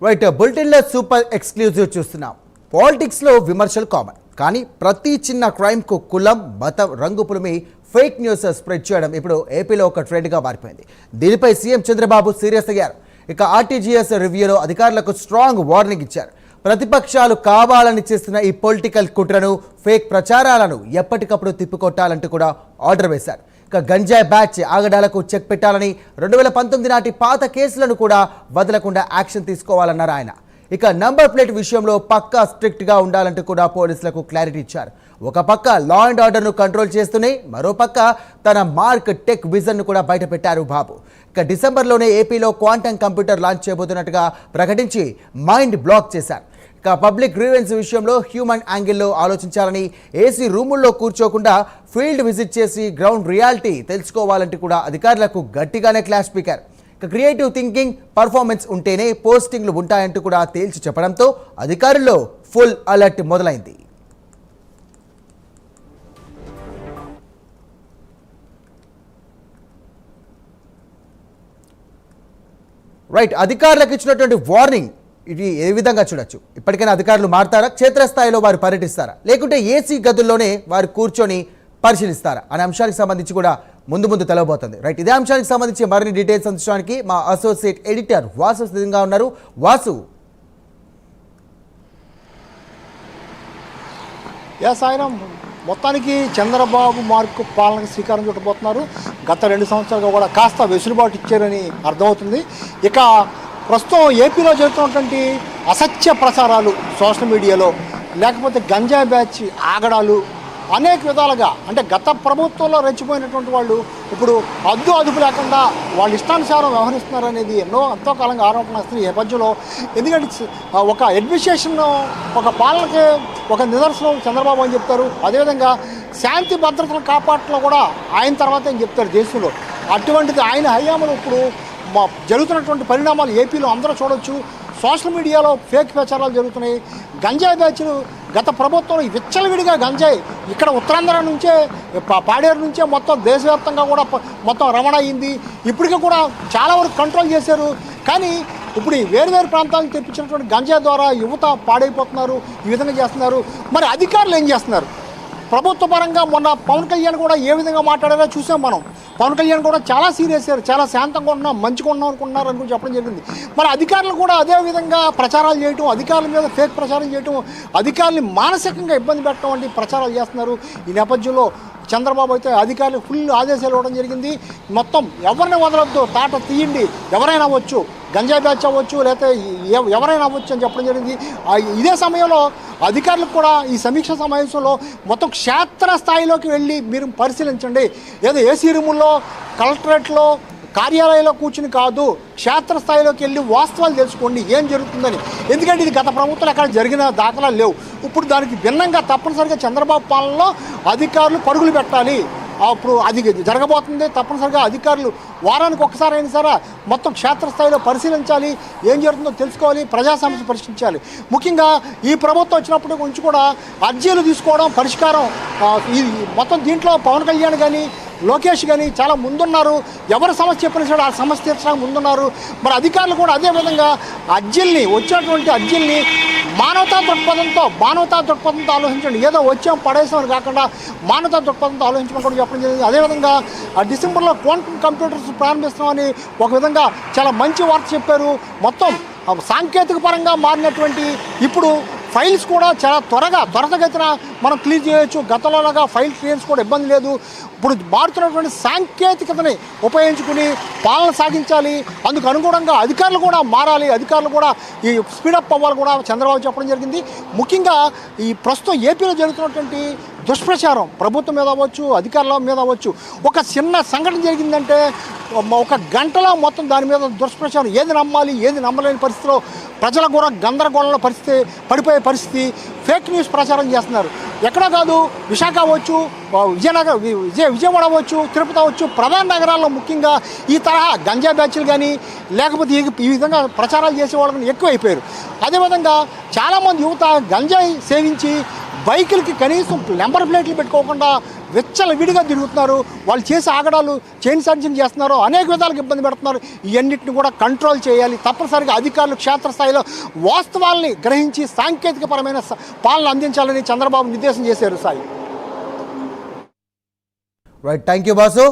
Right బులెటిన్లో super exclusive చూస్తున్నాం. పాలిటిక్స్లో విమర్శలు కామన్, కానీ ప్రతి చిన్న క్రైమ్కు కులం మతం రంగు పులిమి ఫేక్ న్యూస్ స్ప్రెడ్ చేయడం ఇప్పుడు ఏపీలో ఒక ట్రెండ్గా మారిపోయింది. దీనిపై సీఎం చంద్రబాబు సీరియస్ అయ్యారు. ఇక ఆర్టీజీఎస్ రివ్యూలో అధికారులకు స్ట్రాంగ్ వార్నింగ్ ఇచ్చారు. ప్రతిపక్షాలు కావాలని చేస్తున్న ఈ పొలిటికల్ కుట్రను, ఫేక్ ప్రచారాలను ఎప్పటికప్పుడు తిప్పికొట్టాలంటూ కూడా ఆర్డర్ వేశారు. ఇక గంజాయి బ్యాచ్ ఆగడాలకు చెక్ పెట్టాలని 2019 నాటి పాత కేసులను కూడా వదలకుండా యాక్షన్ తీసుకోవాలన్నారు ఆయన. ఇక నంబర్ ప్లేట్ విషయంలో పక్కా స్ట్రిక్ట్గా ఉండాలంటూ కూడా పోలీసులకు క్లారిటీ ఇచ్చారు. ఒక పక్క లా అండ్ ఆర్డర్ను కంట్రోల్ చేస్తూనే మరో పక్క తన మార్క్ టెక్ విజన్ను కూడా బయటపెట్టారు బాబు. ఇక డిసెంబర్లోనే ఏపీలో క్వాంటమ్ కంప్యూటర్ లాంచ్ చేయబోతున్నట్టుగా ప్రకటించి మైండ్ బ్లాక్ చేశారు. ఇక పబ్లిక్ గ్రీవెన్స్ విషయంలో హ్యూమన్ యాంగిల్లో ఆలోచించాలని, ఏసీ రూముల్లో కూర్చోకుండా ఫీల్డ్ విజిట్ చేసి గ్రౌండ్ రియాలిటీ తెలుసుకోవాలంటూ కూడా అధికారులకు గట్టిగానే క్లాస్ స్పీకర్. ఇక క్రియేటివ్ థింకింగ్, పర్ఫార్మెన్స్ ఉంటేనే పోస్టింగ్లు ఉంటాయంటూ కూడా తేల్చి చెప్పడంతో అధికారుల్లో ఫుల్ అలర్ట్ మొదలైంది. రైట్, అధికారులకు ఇచ్చినటువంటి వార్నింగ్ ఇది ఏ విధంగా చూడొచ్చు? ఇప్పటికైనా అధికారులు మారుతారా? క్షేత్రస్థాయిలో వారు పర్యటిస్తారా, లేకుంటే ఏసీ గదుల్లోనే వారు కూర్చొని పరిశీలిస్తారా అనే అంశానికి సంబంధించి కూడా ముందు తెలవబోతుంది. రైట్, ఇదే అంశానికి సంబంధించి మరిన్ని డీటెయిల్స్ అందించడానికి మా అసోసియేట్ ఎడిటర్ వాసు సిద్ధంగా ఉన్నారు. వాసు, ఆయన మొత్తానికి చంద్రబాబు మార్కు పాలనకు శ్రీకారం చుట్టబోతున్నారు. గత 2 సంవత్సరాలుగా కూడా కాస్త వెసులుబాటు ఇచ్చారని అర్థమవుతుంది. ఇక ప్రస్తుతం ఏపీలో జరుగుతున్నటువంటి అసత్య ప్రచారాలు సోషల్ మీడియాలో, లేకపోతే గంజాయి బ్యాచ్ ఆగడాలు అనేక విధాలుగా, అంటే గత ప్రభుత్వంలో రెచ్చిపోయినటువంటి వాళ్ళు ఇప్పుడు అదుపు లేకుండా వాళ్ళ ఇష్టానుసారం వ్యవహరిస్తున్నారు అనేది ఎంతో కాలంగా ఆరోపణ వస్తుంది ఈ నేపథ్యంలో. ఎందుకంటే ఒక అడ్మినిస్ట్రేషన్, ఒక పాలనకి ఒక నిదర్శనం చంద్రబాబు అని చెప్తారు. అదేవిధంగా శాంతి భద్రతలు కాపాడటంలో కూడా ఆయన తర్వాత అని చెప్తారు దేశంలో. అటువంటిది ఆయన హయాంలో ఇప్పుడు జరుగుతున్నటువంటి పరిణామాలు ఏపీలో అందరూ చూడొచ్చు. సోషల్ మీడియాలో ఫేక్ ప్రచారాలు జరుగుతున్నాయి. గంజాయి బ్యాచ్లు గత ప్రభుత్వంలో విచ్చలవిడిగా గంజాయి ఇక్కడ ఉత్తరాంధ్ర నుంచే, పాడేరు నుంచే మొత్తం దేశవ్యాప్తంగా కూడా మొత్తం రవాణా అయింది. ఇప్పటికీ కూడా చాలా వరకు కంట్రోల్ చేశారు. కానీ ఇప్పుడు వేరు ప్రాంతాలకు తెప్పించినటువంటి గంజాయి ద్వారా యువత పాడైపోతున్నారు. ఈ విధంగా చేస్తున్నారు. మరి అధికారులు ఏం చేస్తున్నారు? ప్రభుత్వ పరంగా మొన్న పవన్ కళ్యాణ్ కూడా ఏ విధంగా మాట్లాడారో చూసాం మనం. పవన్ కళ్యాణ్ కూడా చాలా సీరియస్ అయ్యారు. చాలా శాంతంగా ఉంటున్నాం, మంచిగా ఉన్నాం అనుకుంటున్నారు అని చెప్పడం జరిగింది. మరి అధికారులు కూడా అదే విధంగా ప్రచారాలు చేయటం, అధికారుల మీద ఫేక్ ప్రచారం చేయటం, అధికారుల్ని మానసికంగా ఇబ్బంది పెట్టడం వంటి ప్రచారాలు చేస్తున్నారు. ఈ నేపథ్యంలో చంద్రబాబు అయితే అధికారులకు ఫుల్ ఆదేశాలు ఇవ్వడం జరిగింది. మొత్తం ఎవరిని వదలొద్దు, తాట తీయండి, ఎవరైనా అవ్వచ్చు, గంజాయి బ్యాచ్ అవ్వచ్చు, లేకపోతే ఎవరైనా అవ్వచ్చు అని చెప్పడం జరిగింది. ఇదే సమయంలో అధికారులకు కూడా ఈ సమీక్ష సమావేశంలో మొత్తం క్షేత్ర స్థాయిలోకి వెళ్ళి మీరు పరిశీలించండి. ఏదో ఏసీ రూముల్లో, కలెక్టరేట్లో, కార్యాలయంలో కూర్చుని కాదు, క్షేత్రస్థాయిలోకి వెళ్ళి వాస్తవాలు తెలుసుకోండి ఏం జరుగుతుందని. ఎందుకంటే ఇది గత ప్రభుత్వం ఎక్కడ జరిగిన దాఖలాలు లేవు. ఇప్పుడు దానికి భిన్నంగా తప్పనిసరిగా చంద్రబాబు పాలనలో అధికారులు పరుగులు పెట్టాలి. అప్పుడు అది జరగబోతుంది. తప్పనిసరిగా అధికారులు వారానికి ఒక్కసారి అయినా సరే మొత్తం క్షేత్రస్థాయిలో పరిశీలించాలి, ఏం జరుగుతుందో తెలుసుకోవాలి, ప్రజా సమస్య పరిష్కరించాలి. ముఖ్యంగా ఈ ప్రభుత్వం వచ్చినప్పటి నుంచి కూడా అర్జీలు తీసుకోవడం, పరిష్కారం, ఈ మొత్తం దీంట్లో పవన్ కళ్యాణ్ కానీ లోకేష్ కానీ చాలా ముందున్నారు. ఎవరి సమస్య చెప్పినా సరే ఆ సమస్య తీర్చడానికి ముందున్నారు. మరి అధికారులు కూడా అదేవిధంగా వచ్చినటువంటి అర్జీల్ని మానవతా దృక్పథంతో ఆలోచించండి. ఏదో వచ్చాం పడేసామని కాకుండా మానవతా దృక్పథంతో ఆలోచించమని కూడా చెప్పడం జరిగింది. అదేవిధంగా డిసెంబర్లో క్వాంటమ్ కంప్యూటర్స్ ప్రారంభిస్తున్నామని ఒక విధంగా చాలా మంచి వార్త చెప్పారు. మొత్తం సాంకేతిక పరంగా మారినటువంటి ఇప్పుడు ఫైల్స్ కూడా చాలా త్వరతగతిన మనం క్లియర్ చేయొచ్చు. గతంలోలాగా ఫైల్ క్లియరెన్స్ కూడా ఇబ్బంది లేదు. ఇప్పుడు మారుతున్నటువంటి సాంకేతికతని ఉపయోగించుకుని పాలన సాగించాలి. అందుకు అనుగుణంగా అధికారులు కూడా మారాలి. అధికారులు కూడా ఈ స్పీడప్ అవ్వాలి కూడా చంద్రబాబు చెప్పడం జరిగింది. ముఖ్యంగా ఈ ప్రస్తుతం ఏపీలో జరుగుతున్నటువంటి దుష్ప్రచారం ప్రభుత్వం మీద అవ్వచ్చు, అధికారుల మీద అవ్వచ్చు, ఒక చిన్న సంఘటన జరిగిందంటే ఒక గంటలో మొత్తం దాని మీద దుష్ప్రచారం, ఏది నమ్మాలి ఏది నమ్మలేని పరిస్థితిలో ప్రజలకు కూడా గందరగోళంలో పడిపోయే పరిస్థితి. ఫేక్ న్యూస్ ప్రచారం చేస్తున్నారు. ఎక్కడా కాదు, విశాఖ అవ్వచ్చు, విజయవాడ అవ్వచ్చు, తిరుపతి అవ్వచ్చు, ప్రధాన నగరాల్లో ముఖ్యంగా ఈ తరహా గంజా బ్యాచ్లు కానీ లేకపోతే ఈ విధంగా ప్రచారాలు చేసే వాళ్ళని ఎక్కువైపోయారు. అదేవిధంగా చాలామంది యువత గంజాయి సేవించి బైకులకి కనీసం నెంబర్ ప్లేట్లు పెట్టుకోకుండా విచ్చలవిడిగా తిరుగుతున్నారు. వాళ్ళు చేసే ఆగడాలు, చైన్ సర్జింగ్ చేస్తున్నారు, అనేక విధాలుగా ఇబ్బంది పెడుతున్నారు. ఇవన్నిటిని కూడా కంట్రోల్ చేయాలి. తప్పనిసరిగా అధికారులు క్షేత్రస్థాయిలో వాస్తవాల్ని గ్రహించి సాంకేతికపరమైన పాలన అందించాలని చంద్రబాబు నిర్దేశం చేశారు. Sai right, thank you boss.